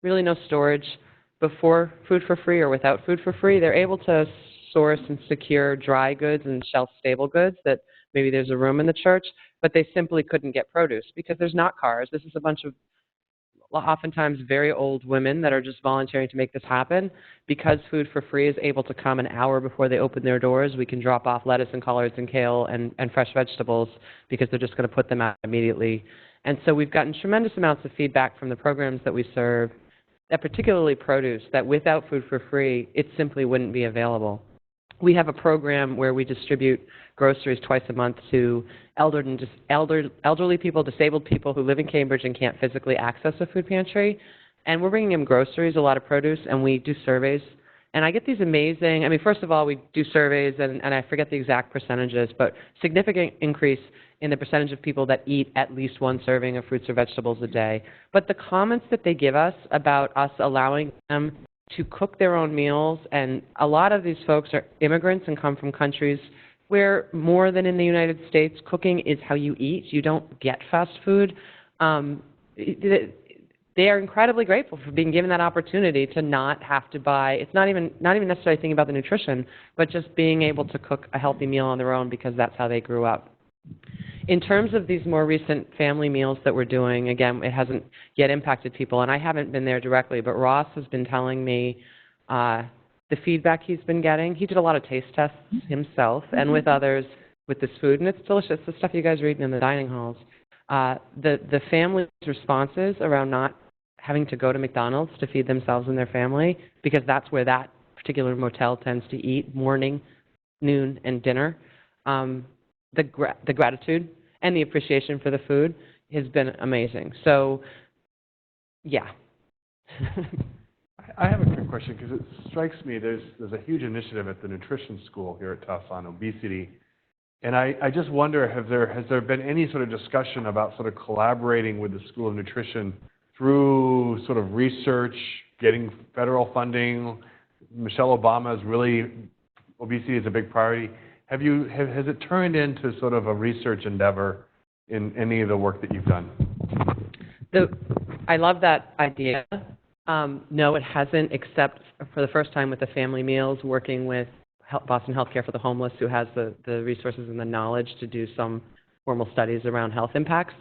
really no storage. Before Food for Free or without Food for Free, they're able to source and secure dry goods and shelf-stable goods that maybe there's a room in the church, but they simply couldn't get produce because there's not cars. This is a bunch of oftentimes very old women that are just volunteering to make this happen. Because Food for Free is able to come an hour before they open their doors, we can drop off lettuce and collards and kale and fresh vegetables because they're just going to put them out immediately. And so we've gotten tremendous amounts of feedback from the programs that we serve, that particularly produce, that without Food for Free, it simply wouldn't be available. We have a program where we distribute groceries twice a month to elderly people, disabled people who live in Cambridge and can't physically access a food pantry. And we're bringing them groceries, a lot of produce, and we do surveys. And I get these amazing, first of all, we do surveys, and I forget the exact percentages, but significant increase in the percentage of people that eat at least one serving of fruits or vegetables a day. But the comments that they give us about us allowing them to cook their own meals, and a lot of these folks are immigrants and come from countries where more than in the United States, cooking is how you eat. You don't get fast food. They are incredibly grateful for being given that opportunity to not have to buy. It's not even necessarily thinking about the nutrition, but just being able to cook a healthy meal on their own because that's how they grew up. In terms of these more recent family meals that we're doing, again, it hasn't yet impacted people, and I haven't been there directly, but Ross has been telling me the feedback he's been getting. He did a lot of taste tests himself and with others with this food, and it's delicious, the stuff you guys are eating in the dining halls. The family's responses around not having to go to McDonald's to feed themselves and their family, because that's where that particular motel tends to eat morning, noon, and dinner. The gratitude and the appreciation for the food has been amazing. So, yeah. I have a quick question because it strikes me there's a huge initiative at the nutrition school here at Tufts on obesity And I just wonder, has there been any sort of discussion about sort of collaborating with the School of Nutrition through sort of research, getting federal funding? Michelle Obama's really, obesity is a big priority. Has it turned into sort of a research endeavor in any of the work that you've done? I love that idea. No, it hasn't, except for the first time with the family meals, working with Boston Healthcare for the Homeless, who has the resources and the knowledge to do some formal studies around health impacts.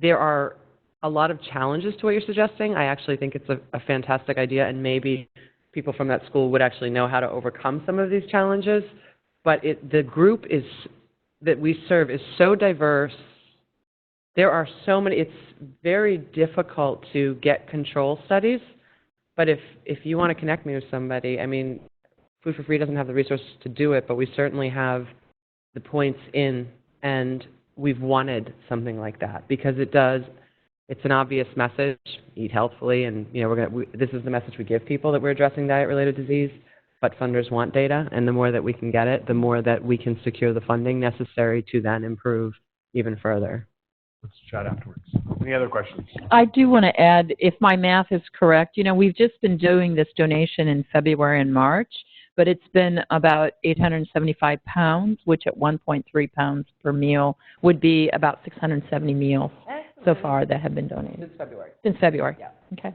There are a lot of challenges to what you're suggesting. I actually think it's a fantastic idea, and maybe people from that school would actually know how to overcome some of these challenges. But the group that we serve is so diverse. There are so many. It's very difficult to get control studies. But if you want to connect me with somebody, I mean, Food for Free doesn't have the resources to do it, but we certainly have the points in, and we've wanted something like that because it's an obvious message: eat healthfully, and this is the message we give people, that we're addressing diet-related disease. But funders want data, and the more that we can get it, the more that we can secure the funding necessary to then improve even further. Let's chat afterwards. Any other questions? I do want to add, if my math is correct, we've just been doing this donation in February and March, but it's been about 875 pounds, which at 1.3 pounds per meal would be about 670 meals so far that have been donated. Since February. Since February. Yeah. Okay.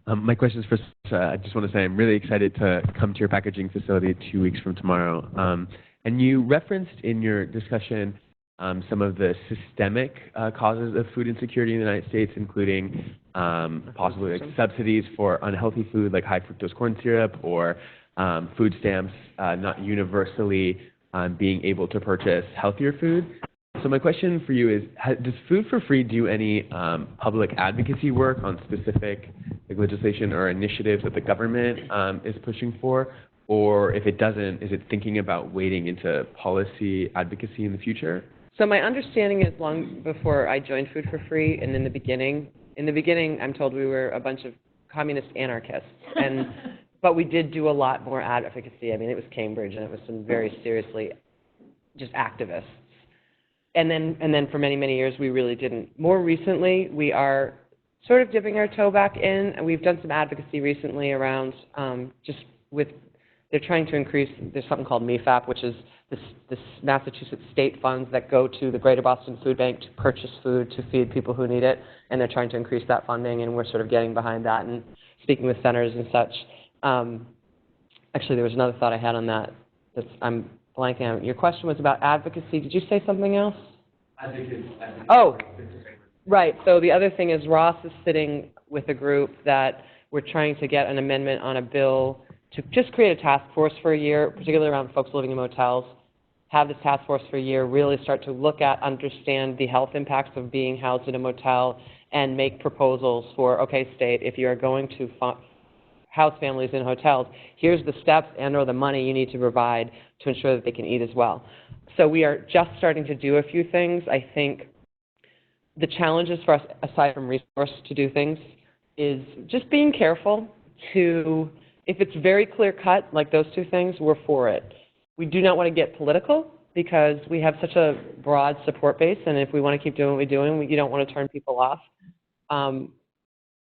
My question is for Sasha. I just want to say I'm really excited to come to your packaging facility 2 weeks from tomorrow. And you referenced in your discussion some of the systemic causes of food insecurity in the United States, including possibly subsidies for unhealthy food like high fructose corn syrup, or food stamps not universally being able to purchase healthier food. So my question for you is, does Food for Free do any public advocacy work on specific legislation or initiatives that the government is pushing for? Or if it doesn't, is it thinking about wading into policy advocacy in the future? So my understanding is, long before I joined Food for Free, and in the beginning, I'm told we were a bunch of communist anarchists, but we did do a lot more advocacy. I mean, it was Cambridge, and it was some very seriously just activists. And then for many, many years, we really didn't. More recently, we are sort of dipping our toe back in, and we've done some advocacy recently around they're trying to increase, there's something called MEFAP, which is this Massachusetts state funds that go to the Greater Boston Food Bank to purchase food to feed people who need it, and they're trying to increase that funding, and we're sort of getting behind that and speaking with centers and such. Actually, there was another thought I had on that I'm blanking out. Your question was about advocacy. Did you say something else? Advocacy. Oh, right. So the other thing is Ross is sitting with a group that we're trying to get an amendment on a bill to just create a task force for a year, particularly around folks living in motels. Have this task force for a year, really start to look at, understand the health impacts of being housed in a motel, and make proposals for, okay, state, if you are going to house families in hotels, here's the steps and or the money you need to provide to ensure that they can eat as well. So we are just starting to do a few things. I think the challenges for us, aside from resource to do things, is just being careful to, if it's very clear cut, like those two things, we're for it. We do not want to get political because we have such a broad support base, and if we want to keep doing what we're doing, you don't want to turn people off.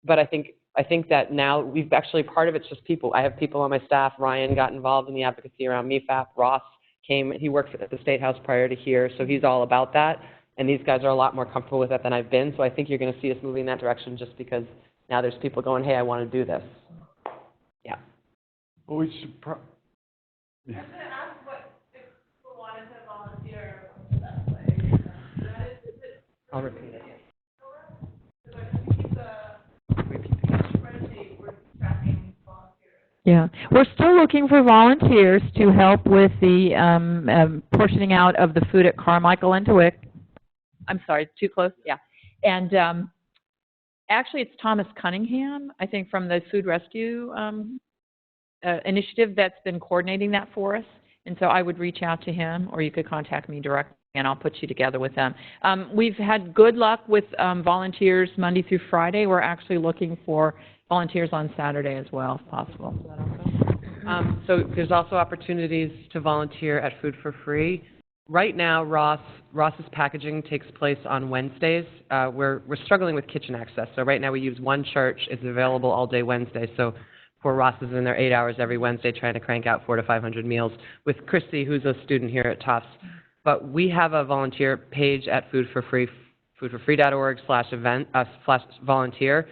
But I think that now we've actually, part of it's just people. I have people on my staff. Ryan got involved in the advocacy around MEFAP. Ross came, he worked at the State House prior to here, so he's all about that. And these guys are a lot more comfortable with it than I've been. So I think you're going to see us moving in that direction just because now there's people going, hey, I want to do this. Yeah. Well, we should I was going to ask what if people wanted to volunteer, what's the best way? I'll repeat it. Yeah, we're still looking for volunteers to help with the portioning out of the food at Carmichael and DeWitt. I'm sorry, too close? Yeah. And actually, it's Thomas Cunningham, I think, from the Food Rescue initiative that's been coordinating that for us. And so I would reach out to him, or you could contact me directly, and I'll put you together with them. We've had good luck with volunteers Monday through Friday. We're actually looking for volunteers on Saturday as well, if possible. Is that okay? So there's also opportunities to volunteer at Food for Free. Right now, Ross's packaging takes place on Wednesdays. We're struggling with kitchen access. So right now we use one church. It's available all day Wednesday. So poor Ross is in there 8 hours every Wednesday trying to crank out 400 to 500 meals with Christy, who's a student here at Tufts. But we have a volunteer page at Food for Free, foodforfree.org/volunteer,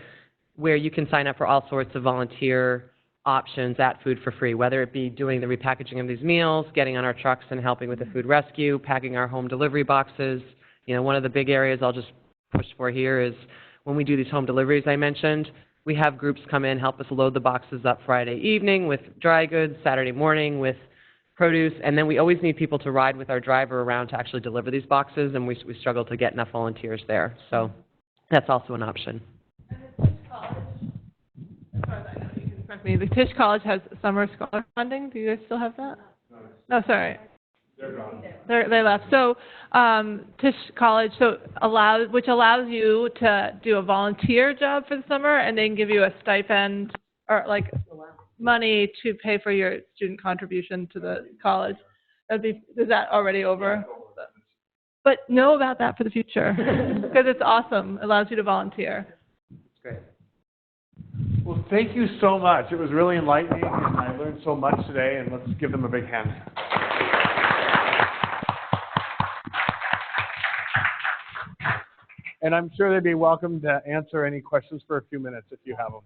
where you can sign up for all sorts of volunteer options at Food for Free, whether it be doing the repackaging of these meals, getting on our trucks and helping with the food rescue, packing our home delivery boxes. You know, one of the big areas I'll just push for here is when we do these home deliveries I mentioned, we have groups come in, help us load the boxes up Friday evening with dry goods, Saturday morning with produce, and then we always need people to ride with our driver around to actually deliver these boxes, and we struggle to get enough volunteers there. So that's also an option. The Tisch College has summer scholar funding. Do you guys still have that? No, sorry. They're gone. They left. So Tisch College which allows you to do a volunteer job for the summer, and they can give you a stipend or like money to pay for your student contribution to the college. Is that already over? But know about that for the future because it's awesome. It allows you to volunteer. That's great. Well, thank you so much. It was really enlightening, and I learned so much today, and let's give them a big hand. And I'm sure they'd be welcome to answer any questions for a few minutes if you have them.